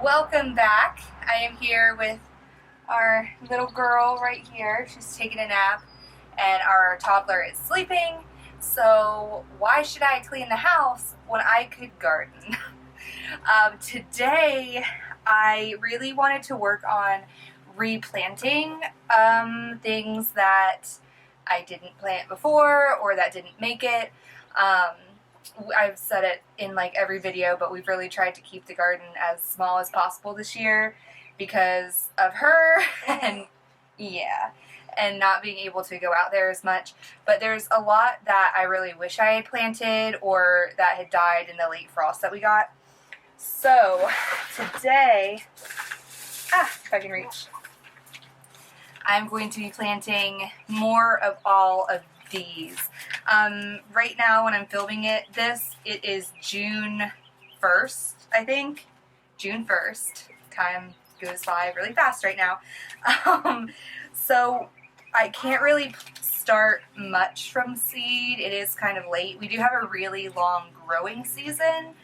Welcome back. I am here with our little girl right here. She's taking a nap and our toddler is sleeping. So why should I clean the house when I could garden? Today I really wanted to work on replanting things that I didn't plant before or that didn't make it. I've said it in like every video, but we've really tried to keep the garden as small as possible this year because of her and yeah, and not being able to go out there as much. But there's a lot that I really wish I had planted or that had died in the late frost that we got. So today, if I can reach, I'm going to be planting more of all of these. Right now when I'm filming it is June 1st, I think. June 1st. Time goes by really fast right now. So I can't really start much from seed. It is kind of late. We do have a really long growing season.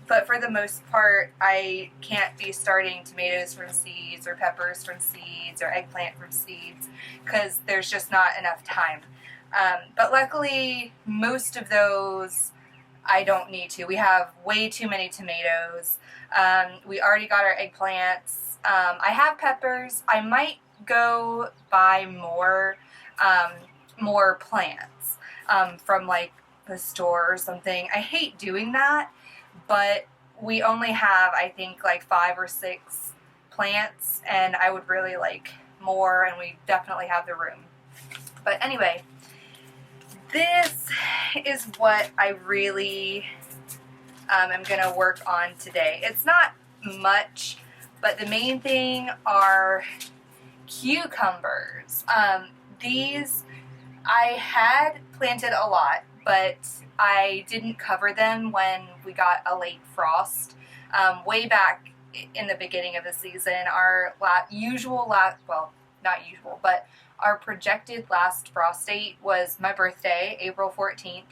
But for the most part, I can't be starting tomatoes from seeds or peppers from seeds or eggplant from seeds because there's just not enough time. But luckily, most of those I don't need to. We have way too many tomatoes. We already got our eggplants. I have peppers. I might go buy more plants from like the store or something. I hate doing that, but we only have, I think, like 5 or 6 plants, and I would really like more, and we definitely have the room. But anyway, this is what I really am going to work on today. It's not much, but the main thing are cucumbers. These I had planted a lot, but I didn't cover them when we got a late frost. Way back in the beginning of the season, our our projected last frost date was my birthday, April 14th.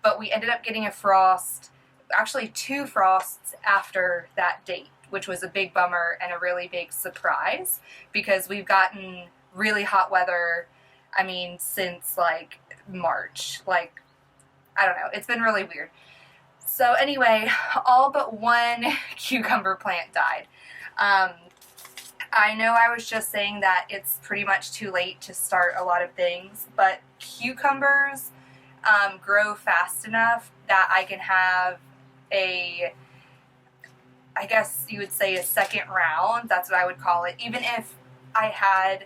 But we ended up getting a frost, actually 2 frosts after that date, which was a big bummer and a really big surprise because we've gotten really hot weather, since like March. Like, I don't know, it's been really weird. So anyway, all but 1 cucumber plant died. I know I was just saying that it's pretty much too late to start a lot of things, but cucumbers grow fast enough that I can have I guess you would say a second round. That's what I would call it. Even if I had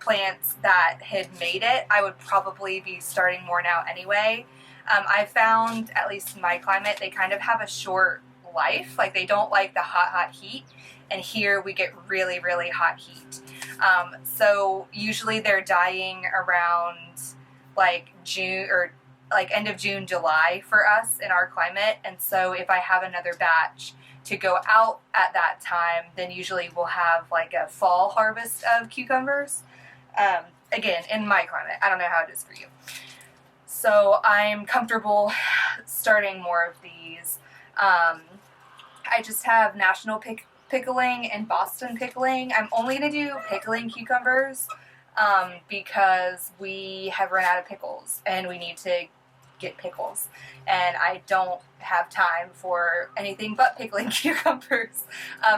plants that had made it, I would probably be starting more now anyway. I found, at least in my climate, they kind of have a short life. Like, they don't like the hot heat, and here we get really, really hot heat. So usually they're dying around like June or like end of June, July for us in our climate. And so if I have another batch to go out at that time, then usually we'll have like a fall harvest of cucumbers. Again, in my climate. I don't know how it is for you. So I'm comfortable starting more of these. I just have national pickling and Boston pickling. I'm only going to do pickling cucumbers because we have run out of pickles and we need to get pickles. And I don't have time for anything but pickling cucumbers.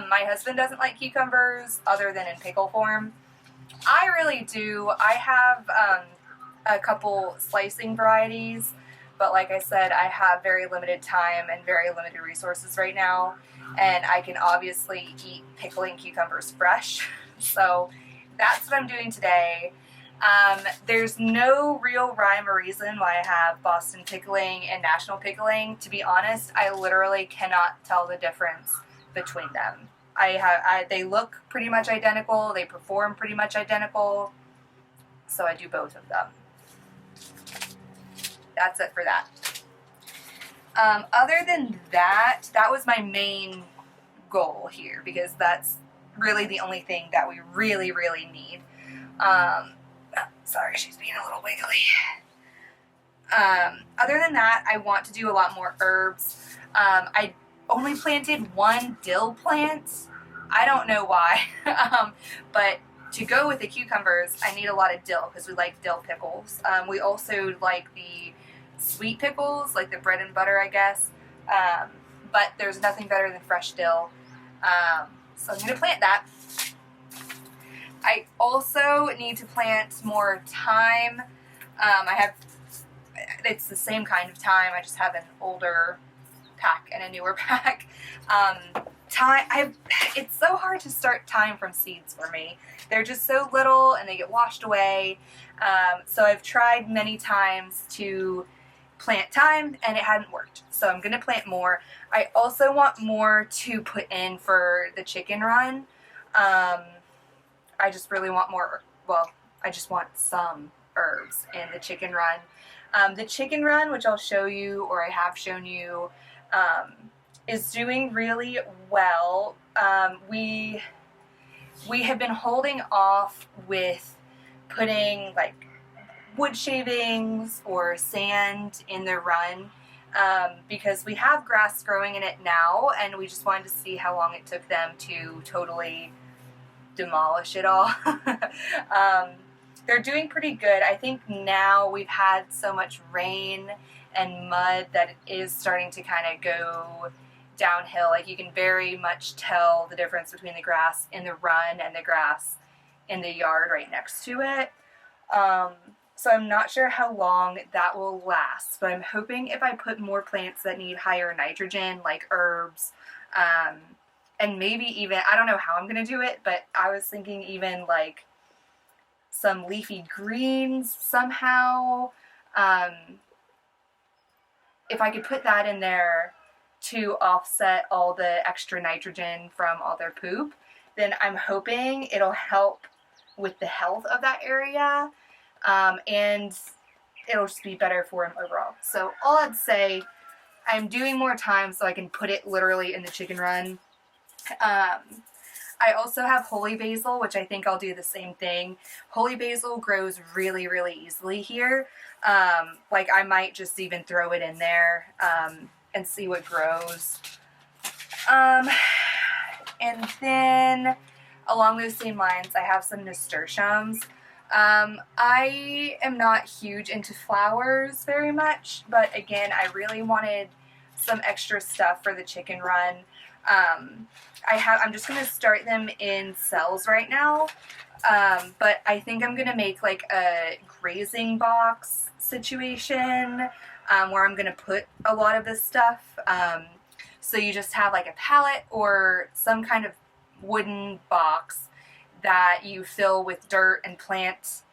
My husband doesn't like cucumbers other than in pickle form. I really do. I have a couple slicing varieties, but like I said, I have very limited time and very limited resources right now, and I can obviously eat pickling cucumbers fresh. So that's what I'm doing today. There's no real rhyme or reason why I have Boston pickling and national pickling. To be honest, I literally cannot tell the difference between them. They look pretty much identical, they perform pretty much identical, so I do both of them. That's it for that. Other than that, that was my main goal here because that's really the only thing that we really, really need. Sorry, she's being a little wiggly. Other than that, I want to do a lot more herbs. I only planted one dill plant. I don't know why, but to go with the cucumbers, I need a lot of dill because we like dill pickles. We also like the sweet pickles, like the bread and butter, I guess. But there's nothing better than fresh dill. So I'm going to plant that. I also need to plant more thyme. It's the same kind of thyme. I just have an older pack and a newer pack. Thyme, it's so hard to start thyme from seeds for me. They're just so little and they get washed away. So I've tried many times to plant thyme and it hadn't worked. So I'm going to plant more. I also want more to put in for the chicken run. I just really want more, well, I just want some herbs in the chicken run. The chicken run, which I'll show you, or I have shown you, is doing really well. We have been holding off with putting like wood shavings or sand in the run because we have grass growing in it now, and we just wanted to see how long it took them to totally demolish it all. They're doing pretty good. I think now we've had so much rain and mud that it is starting to kind of go downhill. Like you can very much tell the difference between the grass in the run and the grass in the yard right next to it. So I'm not sure how long that will last, but I'm hoping if I put more plants that need higher nitrogen, like herbs, and maybe even, I don't know how I'm going to do it, but I was thinking even like some leafy greens somehow. If I could put that in there to offset all the extra nitrogen from all their poop, then I'm hoping it'll help with the health of that area, and it'll just be better for them overall. So all I'd say, I'm doing more thyme so I can put it literally in the chicken run. I also have holy basil, which I think I'll do the same thing. Holy basil grows really, really easily here. Like I might just even throw it in there and see what grows. And then along those same lines, I have some nasturtiums. I am not huge into flowers very much, but again, I really wanted some extra stuff for the chicken run. I'm just going to start them in cells right now, but I think I'm going to make like a grazing box situation where I'm going to put a lot of this stuff. So you just have like a pallet or some kind of wooden box that you fill with dirt and plant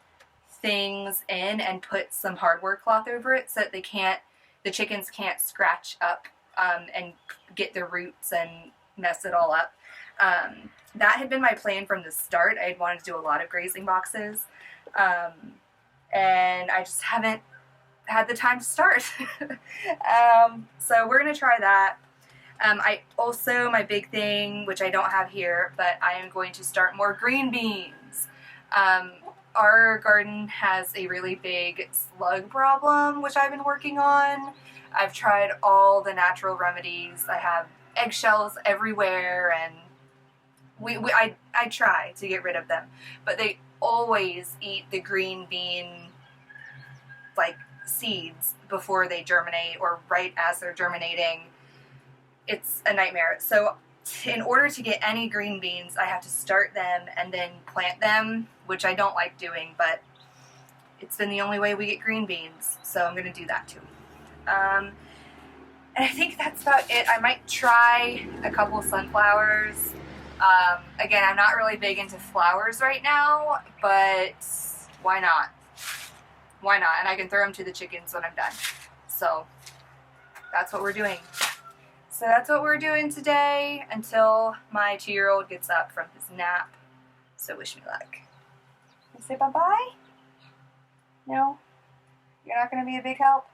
things in and put some hardware cloth over it so that the chickens can't scratch up and get the roots and mess it all up. That had been my plan from the start. I had wanted to do a lot of grazing boxes, and I just haven't had the time to start. So we're going to try that. My big thing, which I don't have here, but I am going to start more green beans. Our garden has a really big slug problem, which I've been working on. I've tried all the natural remedies. I have eggshells everywhere, and I try to get rid of them, but they always eat the green bean like seeds before they germinate or right as they're germinating. It's a nightmare. So in order to get any green beans, I have to start them and then plant them, which I don't like doing, but it's been the only way we get green beans, so I'm going to do that too. And I think that's about it. I might try a couple sunflowers. Again, I'm not really big into flowers right now, but why not? Why not? And I can throw them to the chickens when I'm done. So that's what we're doing. So that's what we're doing today until my 2-year-old gets up from his nap. So wish me luck. You say bye-bye? No? You're not going to be a big help?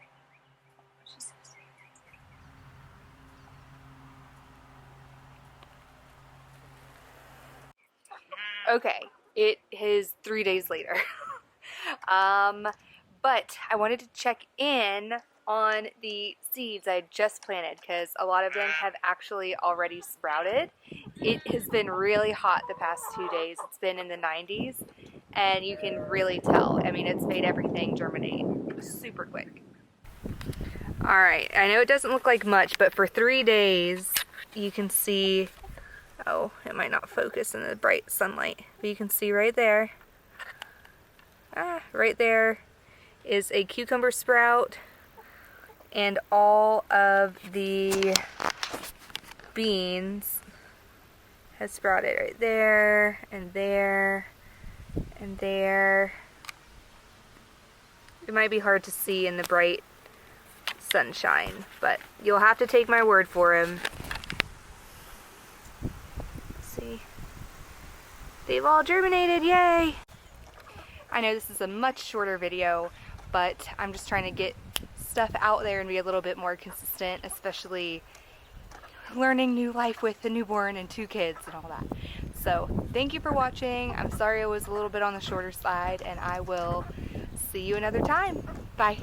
Okay, it is 3 days later. But I wanted to check in on the seeds I just planted because a lot of them have actually already sprouted. It has been really hot the past 2 days. It's been in the 90s and you can really tell. I mean, it's made everything germinate super quick. Alright, I know it doesn't look like much, but for 3 days you can see, oh, it might not focus in the bright sunlight, but you can see right there, right there is a cucumber sprout, and all of the beans have sprouted right there, and there, and there. It might be hard to see in the bright sunshine, but you'll have to take my word for him. See? They've all germinated, yay! I know this is a much shorter video, but I'm just trying to get stuff out there and be a little bit more consistent, especially learning new life with a newborn and 2 kids and all that. So thank you for watching. I'm sorry I was a little bit on the shorter side, and I will see you another time. Bye.